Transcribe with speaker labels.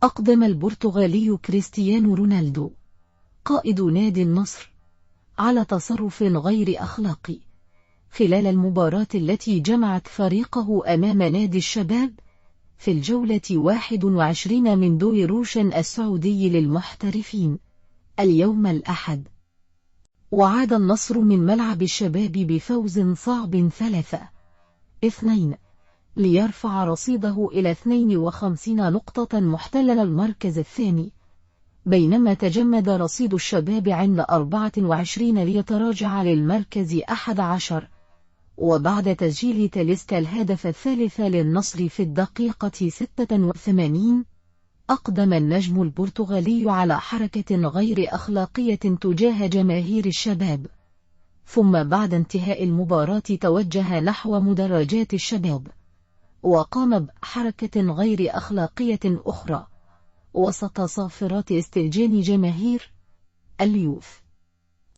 Speaker 1: أقدم البرتغالي كريستيانو رونالدو قائد نادي النصر على تصرف غير أخلاقي خلال المباراة التي جمعت فريقه أمام نادي الشباب في الجولة 21 من دور روشن السعودي للمحترفين اليوم الأحد. وعاد النصر من ملعب الشباب بفوز صعب 3-2 ليرفع رصيده إلى 52 نقطة محتلا المركز الثاني، بينما تجمد رصيد الشباب عند 24 ليتراجع للمركز 11. وبعد تسجيل تاليسكا الهدف الثالث للنصر في الدقيقة 86 أقدم النجم البرتغالي على حركة غير أخلاقية تجاه جماهير الشباب، ثم بعد انتهاء المباراة توجه نحو مدرجات الشباب وقام بحركة غير أخلاقية أخرى وسط صافرات استهجان جماهير اليوف.